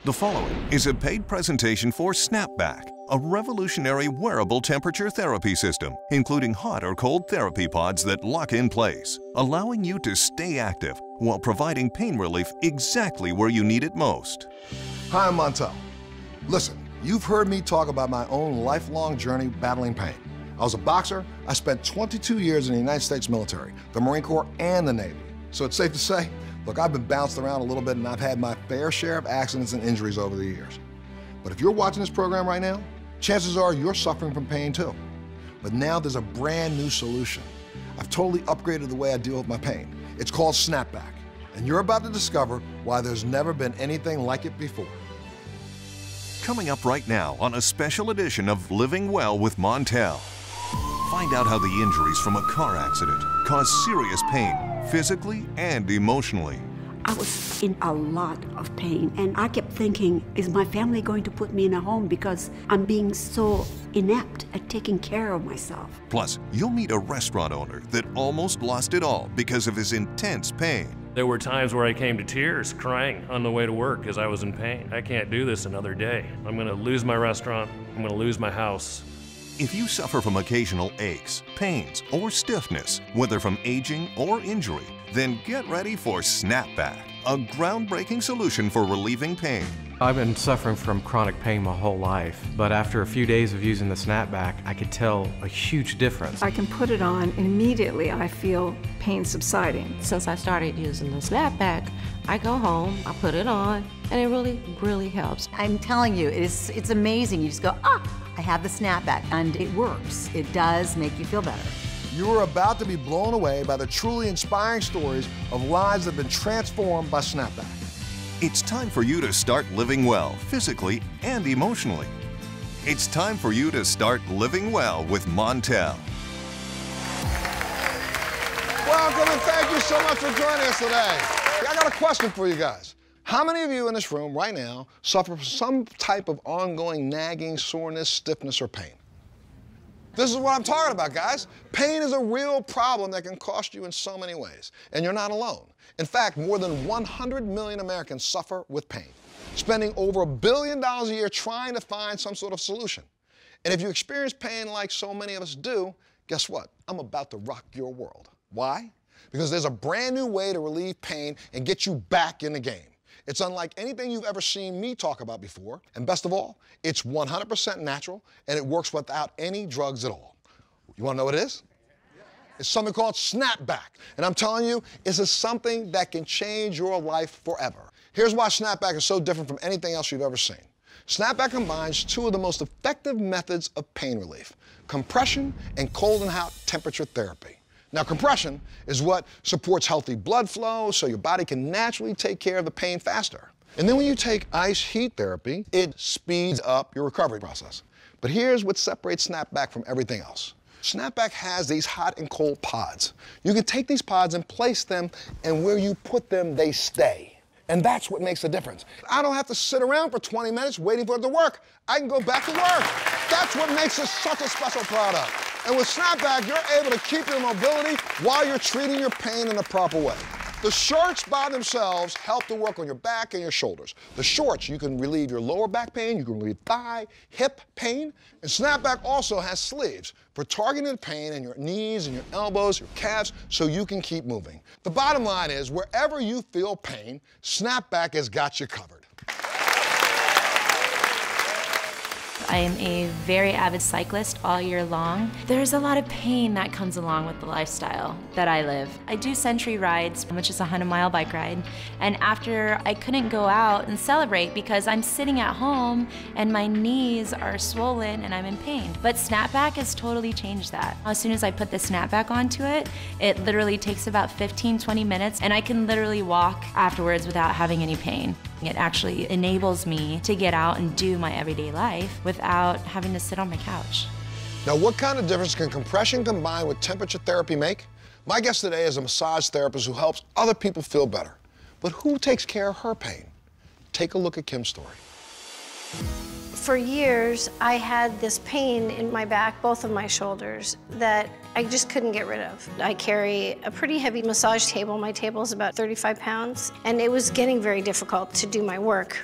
The following is a paid presentation for Snapback, a revolutionary wearable temperature therapy system, including hot or cold therapy pods that lock in place, allowing you to stay active while providing pain relief exactly where you need it most. Hi, I'm Montel. Listen, you've heard me talk about my own lifelong journey battling pain. I was a boxer. I spent 22 years in the United States military, the Marine Corps, and the Navy. So it's safe to say, look, I've been bounced around a little bit and I've had my fair share of accidents and injuries over the years. But if you're watching this program right now, chances are you're suffering from pain too. But now there's a brand new solution. I've totally upgraded the way I deal with my pain. It's called Snapback. And you're about to discover why there's never been anything like it before. Coming up right now on a special edition of Living Well with Montel. Find out how the injuries from a car accident cause serious pain, physically and emotionally. I was in a lot of pain, and I kept thinking, is my family going to put me in a home because I'm being so inept at taking care of myself? Plus, you'll meet a restaurant owner that almost lost it all because of his intense pain. There were times where I came to tears, crying on the way to work because I was in pain. I can't do this another day. I'm gonna lose my restaurant, I'm gonna lose my house. If you suffer from occasional aches, pains, or stiffness, whether from aging or injury, then get ready for Snapback, a groundbreaking solution for relieving pain. I've been suffering from chronic pain my whole life, but after a few days of using the Snapback, I could tell a huge difference. I can put it on, and immediately I feel pain subsiding. Since I started using the Snapback, I go home, I put it on, and it really helps. I'm telling you, it's amazing. You just go, I have the Snapback, and it works. It does make you feel better. You are about to be blown away by the truly inspiring stories of lives that have been transformed by Snapback. It's time for you to start living well, physically and emotionally. It's time for you to start living well with Montel. Welcome and thank you so much for joining us today. I got a question for you guys. How many of you in this room right now suffer from some type of ongoing nagging, soreness, stiffness, or pain? This is what I'm talking about, guys. Pain is a real problem that can cost you in so many ways, and you're not alone. In fact, more than 100 million Americans suffer with pain, spending over $1 billion a year trying to find some sort of solution. And if you experience pain like so many of us do, guess what? I'm about to rock your world. Why? Because there's a brand new way to relieve pain and get you back in the game. It's unlike anything you've ever seen me talk about before, and best of all, it's 100% natural, and it works without any drugs at all. You wanna know what it is? It's something called Snapback, and I'm telling you, this is something that can change your life forever. Here's why Snapback is so different from anything else you've ever seen. Snapback combines two of the most effective methods of pain relief, compression and cold and hot temperature therapy. Now, compression is what supports healthy blood flow so your body can naturally take care of the pain faster. And then when you take ice heat therapy, it speeds up your recovery process. But here's what separates Snapback from everything else. Snapback has these hot and cold pods. You can take these pods and place them, and where you put them, they stay. And that's what makes the difference. I don't have to sit around for 20 minutes waiting for it to work. I can go back to work. That's what makes it such a special product. And with Snapback, you're able to keep your mobility while you're treating your pain in the proper way. The shorts by themselves help to work on your back and your shoulders. The shorts, you can relieve your lower back pain, you can relieve thigh, hip pain. And Snapback also has sleeves for targeted pain in your knees and your elbows, your calves, so you can keep moving. The bottom line is, wherever you feel pain, Snapback has got you covered. I am a very avid cyclist all year long. There's a lot of pain that comes along with the lifestyle that I live. I do Century Rides, which is a 100-mile bike ride, and after I couldn't go out and celebrate because I'm sitting at home and my knees are swollen and I'm in pain. But Snapback has totally changed that. As soon as I put the Snapback onto it, it literally takes about 15-20 minutes and I can literally walk afterwards without having any pain. It actually enables me to get out and do my everyday life without having to sit on my couch. Now, what kind of difference can compression combined with temperature therapy make? My guest today is a massage therapist who helps other people feel better. But who takes care of her pain? Take a look at Kim's story. For years, I had this pain in my back, both of my shoulders, that I just couldn't get rid of. I carry a pretty heavy massage table. My table is about 35 pounds, and it was getting very difficult to do my work.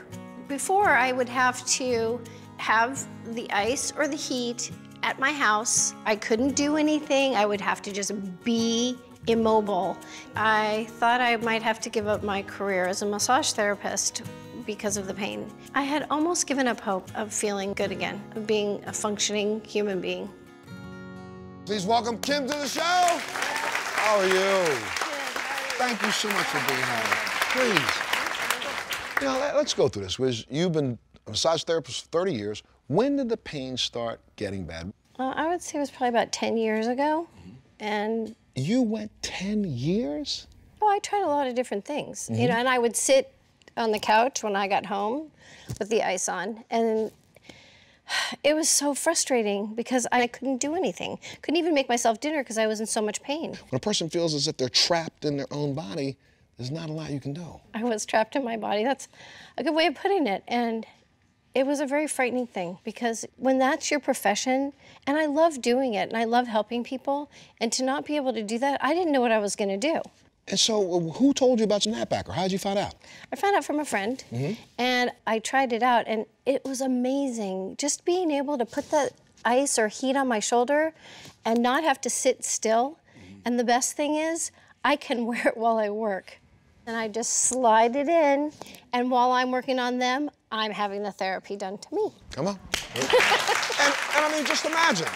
Before, I would have to have the ice or the heat at my house. I couldn't do anything. I would have to just be immobile. I thought I might have to give up my career as a massage therapist because of the pain. I had almost given up hope of feeling good again, of being a functioning human being. Please welcome Kim to the show. How are you? Thank you so much for being here. Please. You know, let's go through this. You've been a massage therapist for 30 years. When did the pain start getting bad? I would say it was probably about 10 years ago. And you went 10 years? Well, I tried a lot of different things. You know, and I would sit on the couch when I got home with the ice on, and it was so frustrating because I couldn't do anything. Couldn't even make myself dinner because I was in so much pain. When a person feels as if they're trapped in their own body, there's not a lot you can do. I was trapped in my body. That's a good way of putting it. And it was a very frightening thing because when that's your profession, and I love doing it, and I love helping people, and to not be able to do that, I didn't know what I was gonna do. And so who told you about Snapback, or how did you find out? I found out from a friend, and I tried it out, and it was amazing. Just being able to put the ice or heat on my shoulder and not have to sit still. And the best thing is, I can wear it while I work. And I just slide it in, and while I'm working on them, I'm having the therapy done to me. Come on. and I mean, just imagine.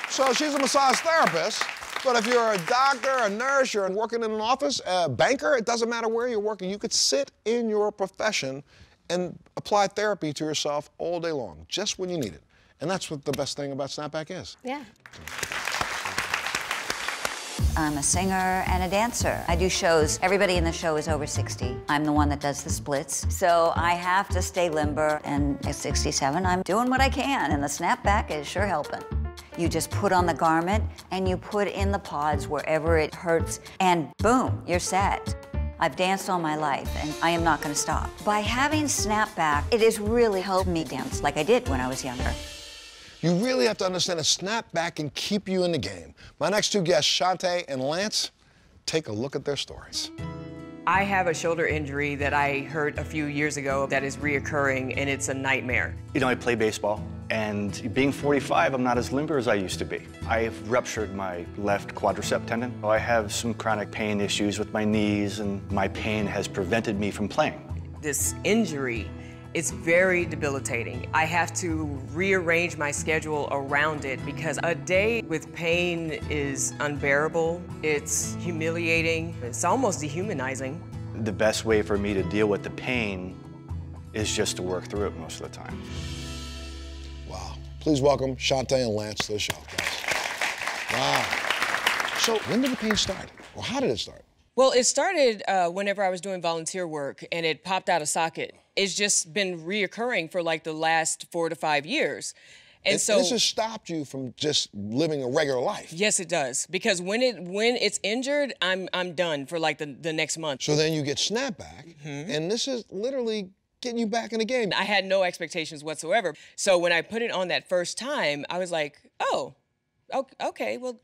So she's a massage therapist, but if you're a doctor, a nurse, you're working in an office, a banker, it doesn't matter where you're working, you could sit in your profession and apply therapy to yourself all day long, just when you need it. And that's what the best thing about Snapback is. Yeah. I'm a singer and a dancer. I do shows. Everybody in the show is over 60. I'm the one that does the splits. So I have to stay limber, and at 67, I'm doing what I can, and the Snapback is sure helping. You just put on the garment, and you put in the pods wherever it hurts, and boom, you're set. I've danced all my life, and I am not gonna stop. By having Snapback, it has really helped me dance like I did when I was younger. You really have to understand that Snapback can keep you in the game. My next two guests, Shantae and Lance, take a look at their stories. I have a shoulder injury that I hurt a few years ago that is reoccurring, and it's a nightmare. You know, I play baseball, and being 45, I'm not as limber as I used to be. I've ruptured my left quadricep tendon. I have some chronic pain issues with my knees, and my pain has prevented me from playing. This injury, it's very debilitating. I have to rearrange my schedule around it because a day with pain is unbearable. It's humiliating. It's almost dehumanizing. The best way for me to deal with the pain is just to work through it most of the time. Wow. Please welcome Shantae and Lance to the show, guys. Wow. So when did the pain start? Or how did it start? Well, it started whenever I was doing volunteer work, and it popped out of socket. It's just been reoccurring for like the last 4 to 5 years. And so this has stopped you from just living a regular life. Yes, it does. Because when it's injured, I'm done for like the next month. So then you get Snapback, and this is literally getting you back in the game. I had no expectations whatsoever. So when I put it on that first time, I was like, oh, okay, well,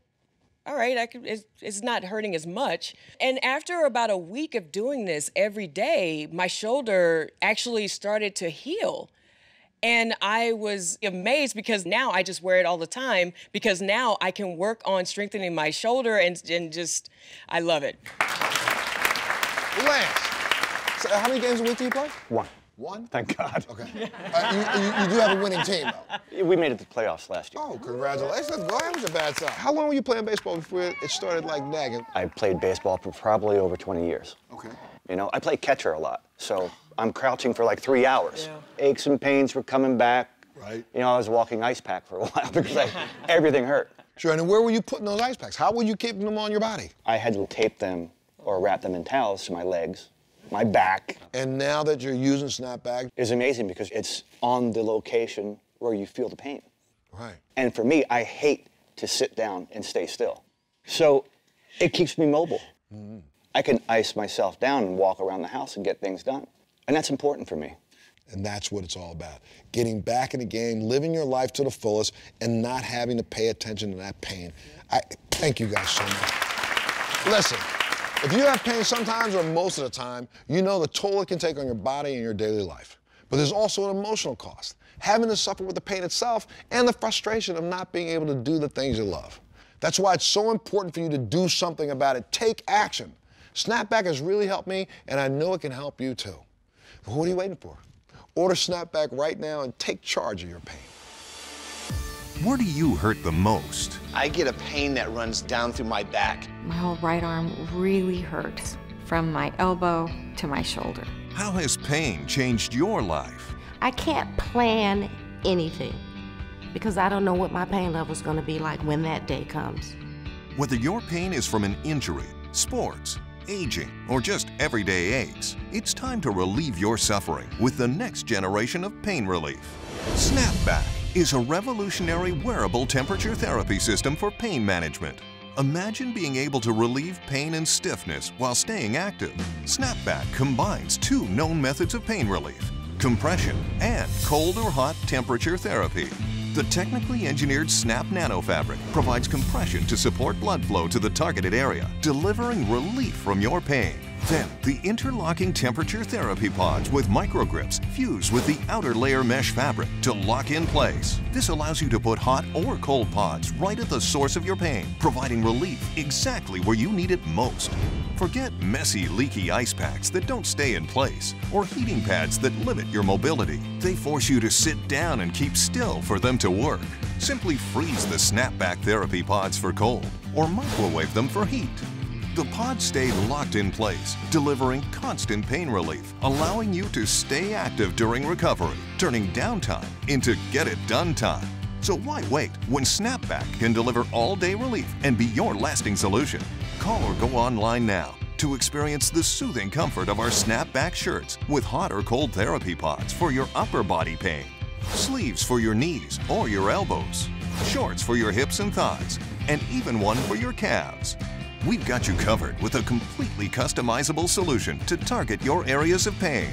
all right, it's not hurting as much. And after about a week of doing this every day, my shoulder actually started to heal. And I was amazed because now I just wear it all the time because now I can work on strengthening my shoulder and just, I love it. Lance, so how many games a week do you play? One. One? Thank God. Okay. You do have a winning team, though. We made it to the playoffs last year. Oh, congratulations. Well, that was a bad sign. How long were you playing baseball before it started, like, nagging? I played baseball for probably over 20 years. Okay. You know, I play catcher a lot, so I'm crouching for like 3 hours. Yeah. Aches and pains were coming back. Right. You know, I was walking ice pack for a while because everything hurt. Sure, and where were you putting those ice packs? How were you keeping them on your body? I had to tape them or wrap them in towels to my legs, my back. And now that you're using Snapback? It's amazing because it's on the location where you feel the pain. Right. And for me, I hate to sit down and stay still. So it keeps me mobile. I can ice myself down and walk around the house and get things done. And that's important for me. And that's what it's all about. Getting back in the game, living your life to the fullest, and not having to pay attention to that pain. I thank you guys so much. Listen, If you have pain sometimes or most of the time, you know the toll it can take on your body and your daily life. But there's also an emotional cost, having to suffer with the pain itself and the frustration of not being able to do the things you love. That's why it's so important for you to do something about it. Take action. Snapback has really helped me, and I know it can help you too. But what are you waiting for? Order Snapback right now and take charge of your pain. Where do you hurt the most? I get a pain that runs down through my back. My whole right arm really hurts, from my elbow to my shoulder. How has pain changed your life? I can't plan anything because I don't know what my pain level is going to be like when that day comes. Whether your pain is from an injury, sports, aging, or just everyday aches, it's time to relieve your suffering with the next generation of pain relief. Snapback is a revolutionary wearable temperature therapy system for pain management. Imagine being able to relieve pain and stiffness while staying active. Snapback combines two known methods of pain relief: compression and cold or hot temperature therapy. The technically engineered Snap Nano fabric provides compression to support blood flow to the targeted area, delivering relief from your pain. Then, the interlocking temperature therapy pods with microgrips fuse with the outer layer mesh fabric to lock in place. This allows you to put hot or cold pods right at the source of your pain, providing relief exactly where you need it most. Forget messy, leaky ice packs that don't stay in place, or heating pads that limit your mobility. They force you to sit down and keep still for them to work. Simply freeze the Snapback therapy pods for cold, or microwave them for heat. The pods stay locked in place, delivering constant pain relief, allowing you to stay active during recovery, turning downtime into get-it-done time. So why wait when Snapback can deliver all-day relief and be your lasting solution? Call or go online now to experience the soothing comfort of our Snapback shirts with hot or cold therapy pods for your upper body pain, sleeves for your knees or your elbows, shorts for your hips and thighs, and even one for your calves. We've got you covered with a completely customizable solution to target your areas of pain.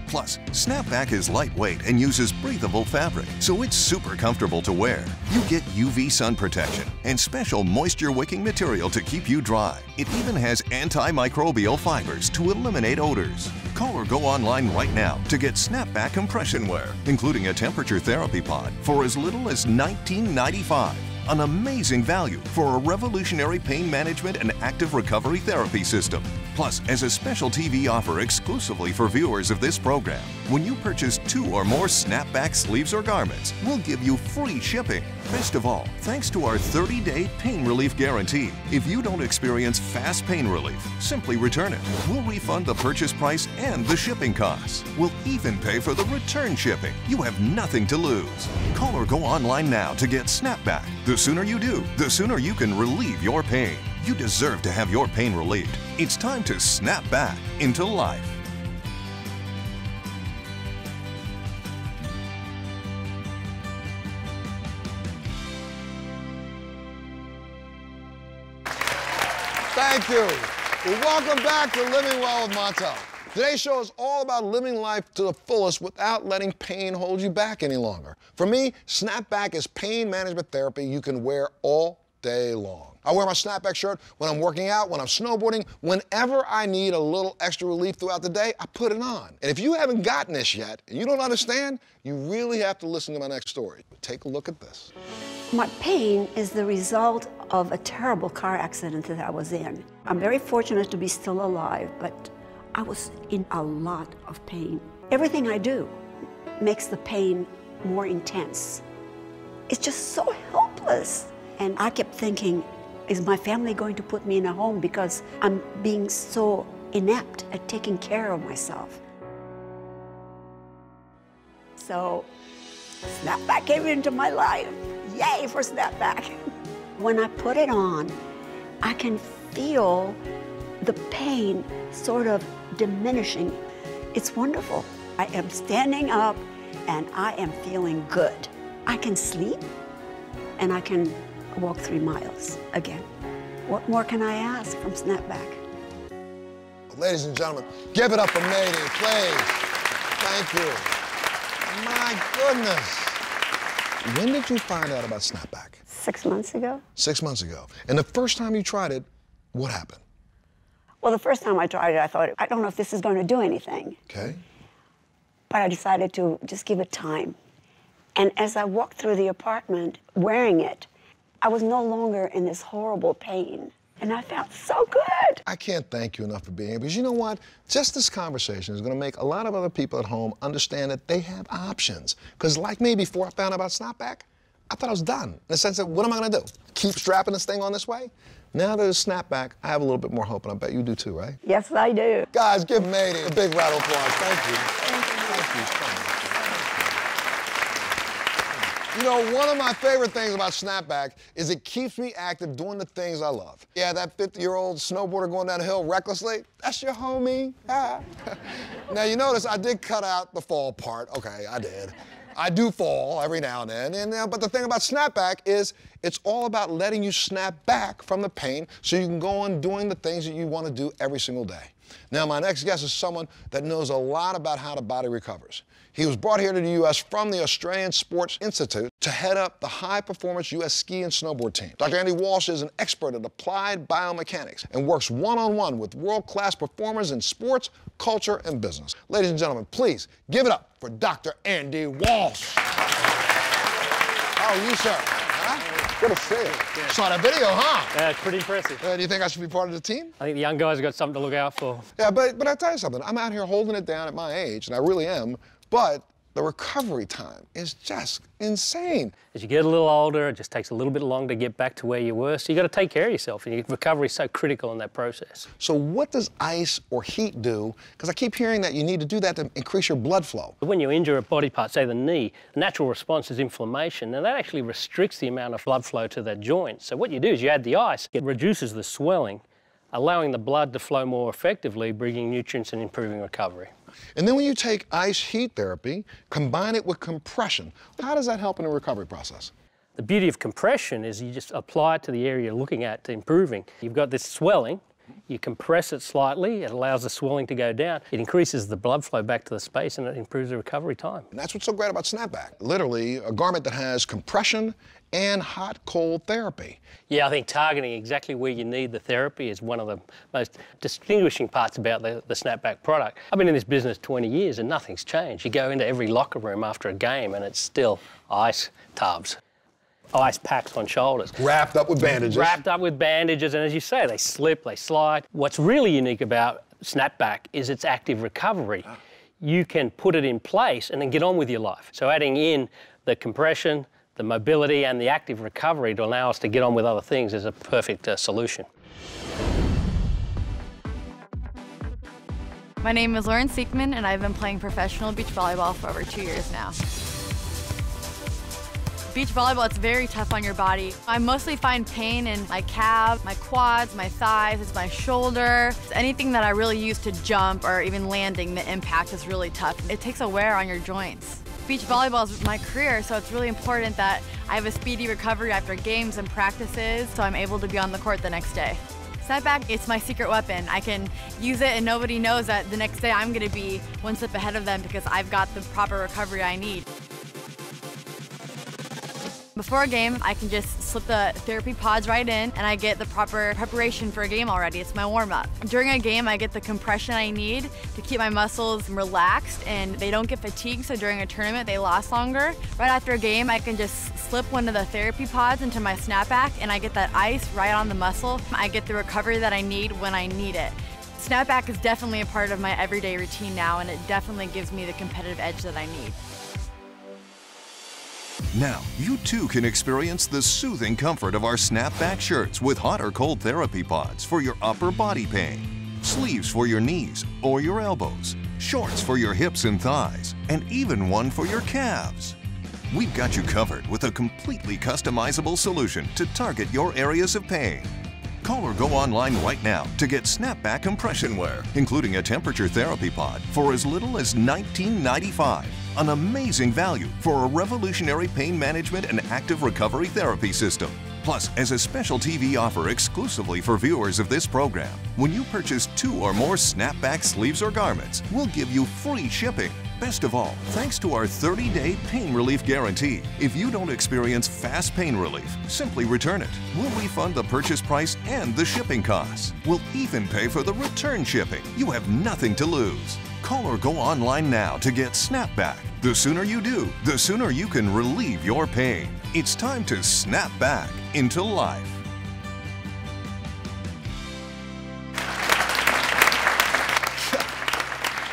Plus, Snapback is lightweight and uses breathable fabric, so it's super comfortable to wear. You get UV sun protection and special moisture-wicking material to keep you dry. It even has antimicrobial fibers to eliminate odors. Call or go online right now to get Snapback compression wear, including a temperature therapy pod, for as little as $19.95. An amazing value for a revolutionary pain management and active recovery therapy system. Plus, as a special TV offer exclusively for viewers of this program, when you purchase 2 or more Snapback sleeves or garments, we'll give you free shipping. Best of all, thanks to our 30-day pain relief guarantee, if you don't experience fast pain relief, simply return it. We'll refund the purchase price and the shipping costs. We'll even pay for the return shipping. You have nothing to lose. Call or go online now to get Snapback. The sooner you do, the sooner you can relieve your pain. You deserve to have your pain relieved. It's time to snap back into life. Thank you. Well, welcome back to Living Well with Montel. Today's show is all about living life to the fullest without letting pain hold you back any longer. For me, Snapback is pain management therapy you can wear all day long. I wear my Snapback shirt when I'm working out, when I'm snowboarding, whenever I need a little extra relief throughout the day, I put it on. And if you haven't gotten this yet, and you don't understand, you really have to listen to my next story. Take a look at this. My pain is the result of a terrible car accident that I was in. I'm very fortunate to be still alive, but I was in a lot of pain. Everything I do makes the pain more intense. It's just so helpless. And I kept thinking, is my family going to put me in a home because I'm being so inept at taking care of myself? So Snapback came into my life. Yay for Snapback. When I put it on, I can feel the pain sort of diminishing. It's wonderful. I am standing up and I am feeling good. I can sleep and I can walk 3 miles again. What more can I ask from Snapback? Ladies and gentlemen, give it up for Mayday, please. Thank you. My goodness. When did you find out about Snapback? 6 months ago. 6 months ago. And the first time you tried it, what happened? Well, the first time I tried it, I thought, I don't know if this is going to do anything. Okay. But I decided to just give it time. And as I walked through the apartment wearing it, I was no longer in this horrible pain. And I felt so good. I can't thank you enough for being here, because you know what? Just this conversation is going to make a lot of other people at home understand that they have options. Because like me, before I found out about Snapback, I thought I was done. In the sense that, what am I going to do? Keep strapping this thing on this way? Now that it's Snapback, I have a little bit more hope, and I bet you do too, right? Yes, I do. Guys, give Mady a big round of applause. Thank you. Thank you so much. You know, one of my favorite things about Snapback is it keeps me active doing the things I love. Yeah, that 50-year-old snowboarder going down the hill recklessly, that's your homie. Ah. Now, you notice I did cut out the fall part. Okay, I did. I do fall every now and then, but the thing about Snapback is it's all about letting you snap back from the pain so you can go on doing the things that you want to do every single day. Now, my next guest is someone that knows a lot about how the body recovers. He was brought here to the U.S. from the Australian Sports Institute to head up the high-performance U.S. ski and snowboard team. Dr. Andy Walsh is an expert at applied biomechanics and works one-on-one with world-class performers in sports, culture, and business. Ladies and gentlemen, please give it up for Dr. Andy Walsh. How are you, sir? Huh? Good to see you. Yeah. Saw that video, huh? Yeah, it's pretty impressive. Do you think I should be part of the team? I think the young guys have got something to look out for. Yeah, but I'll tell you something. I'm out here holding it down at my age, and I really am, but the recovery time is just insane. As you get a little older, it just takes a little bit longer to get back to where you were, so you got to take care of yourself, and your recovery is so critical in that process. So what does ice or heat do? Because I keep hearing that you need to do that to increase your blood flow. When you injure a body part, say the knee, the natural response is inflammation, and that actually restricts the amount of blood flow to that joint. So what you do is you add the ice, it reduces the swelling, allowing the blood to flow more effectively, bringing nutrients and improving recovery. And then when you take ice heat therapy, combine it with compression, how does that help in the recovery process? The beauty of compression is you just apply it to the area you're looking at to improving. You've got this swelling, you compress it slightly, it allows the swelling to go down, it increases the blood flow back to the space, and it improves the recovery time. And that's what's so great about Snapback. Literally a garment that has compression and hot-cold therapy. Yeah, I think targeting exactly where you need the therapy is one of the most distinguishing parts about the Snapback product. I've been in this business 20 years and nothing's changed. You go into every locker room after a game and it's still ice tubs, ice packs on shoulders. Wrapped up with bandages. Wrapped up with bandages, and as you say, they slip, they slide. What's really unique about Snapback is its active recovery. You can put it in place and then get on with your life. So adding in the compression, the mobility and the active recovery to allow us to get on with other things is a perfect solution. My name is Lauren Siekman, and I've been playing professional beach volleyball for over 2 years now. Beach volleyball, it's very tough on your body. I mostly find pain in my calves, my quads, my thighs, it's my shoulder. It's anything that I really use to jump or even landing, the impact is really tough. It takes a wear on your joints. Beach volleyball is my career, so it's really important that I have a speedy recovery after games and practices, so I'm able to be on the court the next day. Snapback, it's my secret weapon. I can use it and nobody knows that the next day I'm gonna be one step ahead of them because I've got the proper recovery I need. Before a game, I can just slip the therapy pods right in and I get the proper preparation for a game already. It's my warm-up. During a game, I get the compression I need to keep my muscles relaxed and they don't get fatigued, so during a tournament, they last longer. Right after a game, I can just slip one of the therapy pods into my Snapback and I get that ice right on the muscle. I get the recovery that I need when I need it. Snapback is definitely a part of my everyday routine now, and it definitely gives me the competitive edge that I need. Now, you too can experience the soothing comfort of our Snapback shirts with hot or cold therapy pods for your upper body pain, sleeves for your knees or your elbows, shorts for your hips and thighs, and even one for your calves. We've got you covered with a completely customizable solution to target your areas of pain. Call or go online right now to get Snapback compression wear, including a temperature therapy pod, for as little as $19.95. An amazing value for a revolutionary pain management and active recovery therapy system. Plus, as a special TV offer exclusively for viewers of this program, when you purchase 2 or more Snapback sleeves or garments, we'll give you free shipping. Best of all, thanks to our 30-day pain relief guarantee, if you don't experience fast pain relief, simply return it. We'll refund the purchase price and the shipping costs. We'll even pay for the return shipping. You have nothing to lose. Call or go online now to get Snapback. The sooner you do, the sooner you can relieve your pain. It's time to snap back into life.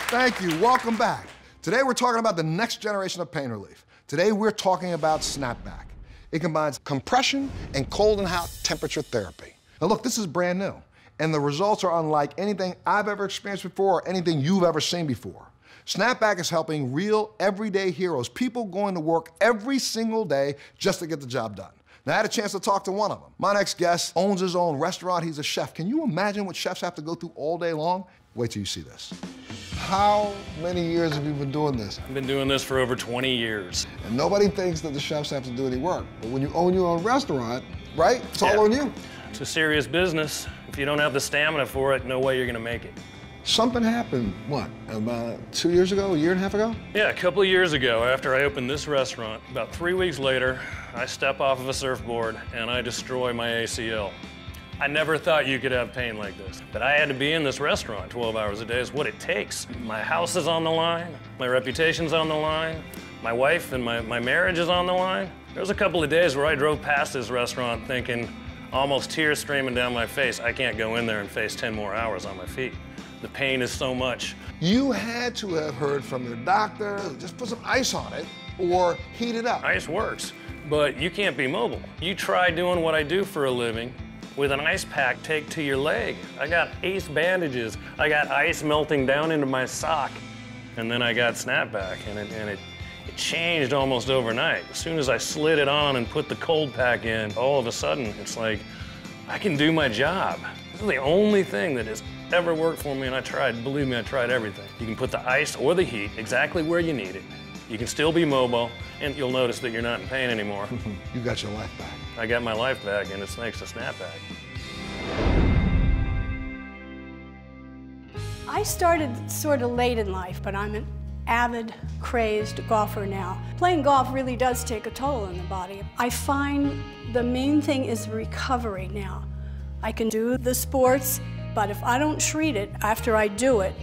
Thank you. Welcome back. Today we're talking about the next generation of pain relief. Today we're talking about Snapback. It combines compression and cold and hot temperature therapy. Now look, this is brand new, and the results are unlike anything I've ever experienced before or anything you've ever seen before. Snapback is helping real, everyday heroes, people going to work every single day just to get the job done. Now, I had a chance to talk to one of them. My next guest owns his own restaurant. He's a chef. Can you imagine what chefs have to go through all day long? Wait till you see this. How many years have you been doing this? I've been doing this for over 20 years. And nobody thinks that the chefs have to do any work. But when you own your own restaurant, right, it's all on you. It's a serious business. If you don't have the stamina for it, no way you're gonna make it. Something happened, what, about 2 years ago, a year and a half ago? Yeah, a couple of years ago, after I opened this restaurant, about 3 weeks later, I step off of a surfboard and I destroy my ACL. I never thought you could have pain like this, but I had to be in this restaurant 12 hours a day is what it takes. My house is on the line, my reputation's on the line, my wife and my marriage is on the line. There was a couple of days where I drove past this restaurant thinking, almost tears streaming down my face, I can't go in there and face 10 more hours on my feet. The pain is so much. You had to have heard from your doctor, just put some ice on it or heat it up. Ice works, but you can't be mobile. You try doing what I do for a living with an ice pack taped to your leg. I got ace bandages. I got ice melting down into my sock. And then I got Snapback, and it changed almost overnight. As soon as I slid it on and put the cold pack in, all of a sudden, it's like, I can do my job. This is the only thing that has ever worked for me, and I tried, believe me, I tried everything. You can put the ice or the heat exactly where you need it. You can still be mobile, and you'll notice that you're not in pain anymore. You got your life back. I got my life back, and it's thanks to Snapback. I started sort of late in life, but I'm an avid, crazed golfer now. Playing golf really does take a toll on the body. I find the main thing is recovery now. I can do the sports, but if I don't treat it after I do it,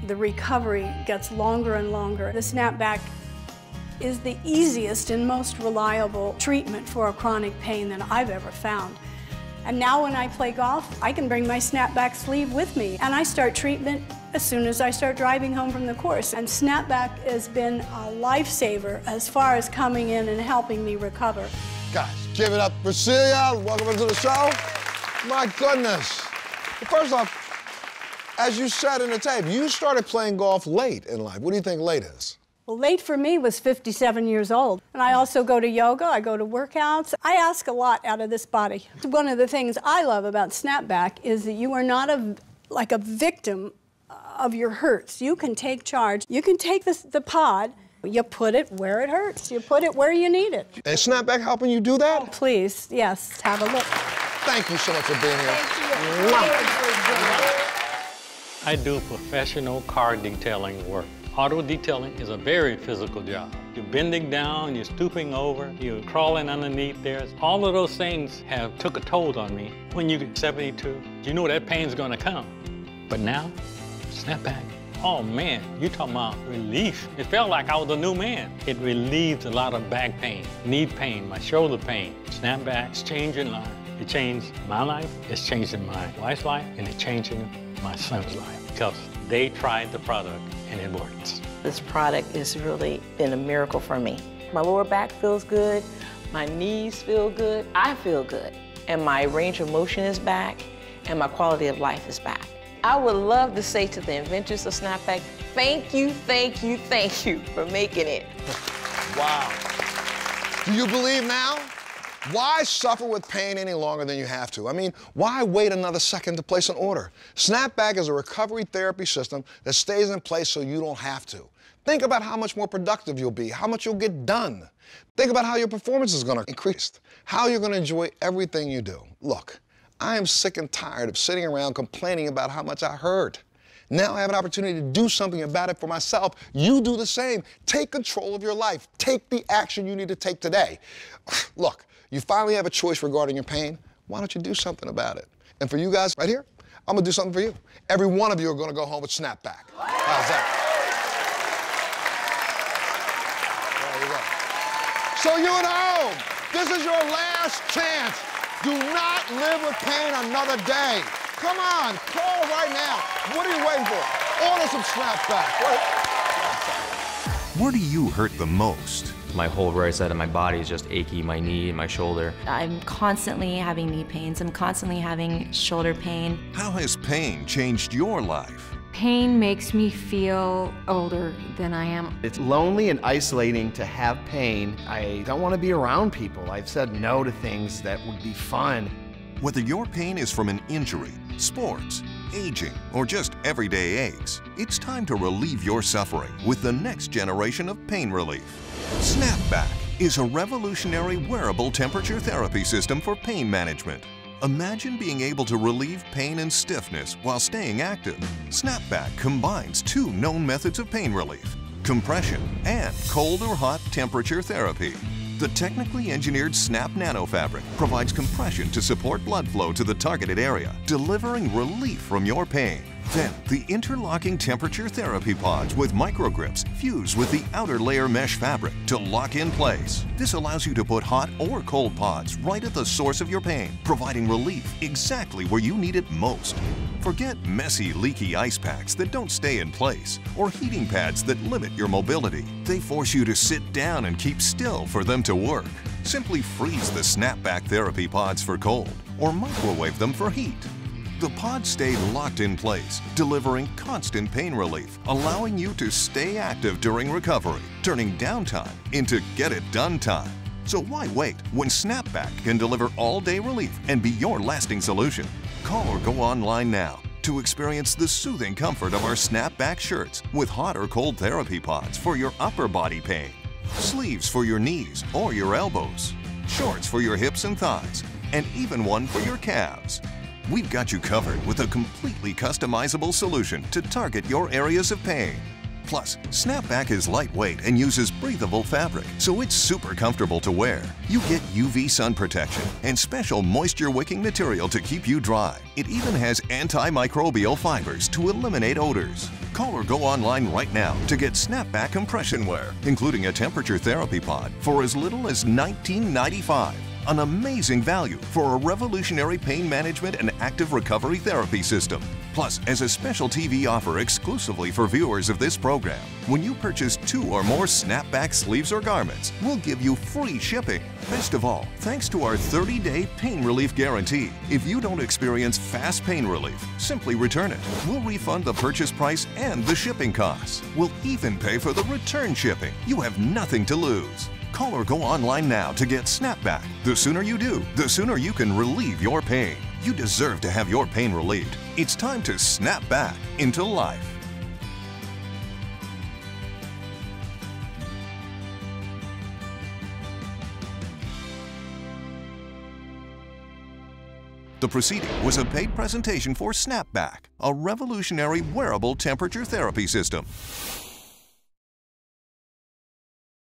the recovery gets longer and longer. The Snapback is the easiest and most reliable treatment for a chronic pain that I've ever found. And now when I play golf, I can bring my Snapback sleeve with me, and I start treatment as soon as I start driving home from the course. And Snapback has been a lifesaver as far as coming in and helping me recover. Guys, give it up for Celia. Welcome into the show. My goodness. Well, first off, as you said in the tape, you started playing golf late in life. What do you think late is? Well, late for me was 57 years old. And I also go to yoga, I go to workouts. I ask a lot out of this body. One of the things I love about Snapback is that you are not like a victim of your hurts. You can take charge. You can take the pod, you put it where it hurts. You put it where you need it. And Snapback helping you do that? Oh, please, yes, have a look. Thank you so much for being here. I do professional car detailing work. Auto detailing is a very physical job. You're bending down, you're stooping over, you're crawling underneath there. All of those things have took a toll on me. When you get 72, you know that pain's gonna come. But now, Snapback. Oh man, you talking about relief. It felt like I was a new man. It relieved a lot of back pain, knee pain, my shoulder pain. Snapback's changing life. It changed my life, it's changing my wife's life, and it's changing my son's life because they tried the product and it works. This product has really been a miracle for me. My lower back feels good, my knees feel good, I feel good, and my range of motion is back, and my quality of life is back. I would love to say to the inventors of Snapback, thank you, thank you, thank you for making it. Wow. Do you believe now? Why suffer with pain any longer than you have to? I mean, why wait another second to place an order? Snapback is a recovery therapy system that stays in place so you don't have to. Think about how much more productive you'll be, how much you'll get done. Think about how your performance is going to increase, how you're going to enjoy everything you do. Look, I am sick and tired of sitting around complaining about how much I hurt. Now I have an opportunity to do something about it for myself. You do the same. Take control of your life. Take the action you need to take today. Look, you finally have a choice regarding your pain. Why don't you do something about it? And for you guys right here, I'm gonna do something for you. Every one of you are gonna go home with Snap-Back. How's that? There you go. So you at home, this is your last chance. Do not live with pain another day. Come on, call right now. What are you waiting for? Order some Snap-Back. Where do you hurt the most? My whole right side of my body is just achy, my knee and my shoulder. I'm constantly having knee pains. I'm constantly having shoulder pain. How has pain changed your life? Pain makes me feel older than I am. It's lonely and isolating to have pain. I don't want to be around people. I've said no to things that would be fun. Whether your pain is from an injury, sports, aging, or just everyday aches, it's time to relieve your suffering with the next generation of pain relief. Snap-Back is a revolutionary wearable temperature therapy system for pain management. Imagine being able to relieve pain and stiffness while staying active. Snap-Back combines two known methods of pain relief: compression and cold or hot temperature therapy. The technically engineered Snap Nano fabric provides compression to support blood flow to the targeted area, delivering relief from your pain. Then, the interlocking temperature therapy pods with microgrips fuse with the outer layer mesh fabric to lock in place. This allows you to put hot or cold pods right at the source of your pain, providing relief exactly where you need it most. Forget messy, leaky ice packs that don't stay in place, or heating pads that limit your mobility. They force you to sit down and keep still for them to work. Simply freeze the Snap-Back therapy pods for cold, or microwave them for heat. The pods stay locked in place, delivering constant pain relief, allowing you to stay active during recovery, turning downtime into get-it-done time. So why wait when Snap-Back can deliver all-day relief and be your lasting solution? Call or go online now to experience the soothing comfort of our Snap-Back shirts with hot or cold therapy pods for your upper body pain, sleeves for your knees or your elbows, shorts for your hips and thighs, and even one for your calves. We've got you covered with a completely customizable solution to target your areas of pain. Plus, Snap-Back is lightweight and uses breathable fabric, so it's super comfortable to wear. You get UV sun protection and special moisture-wicking material to keep you dry. It even has antimicrobial fibers to eliminate odors. Call or go online right now to get Snap-Back compression wear, including a temperature therapy pod, for as little as $19.95. An amazing value for a revolutionary pain management and active recovery therapy system. Plus, as a special TV offer exclusively for viewers of this program, when you purchase 2 or more Snap-Back sleeves or garments, we'll give you free shipping. Best of all, thanks to our 30-day pain relief guarantee, if you don't experience fast pain relief, simply return it. We'll refund the purchase price and the shipping costs. We'll even pay for the return shipping. You have nothing to lose. Call or go online now to get Snap-Back. The sooner you do, the sooner you can relieve your pain. You deserve to have your pain relieved. It's time to snap back into life. The proceeding was a paid presentation for Snap-Back, a revolutionary wearable temperature therapy system.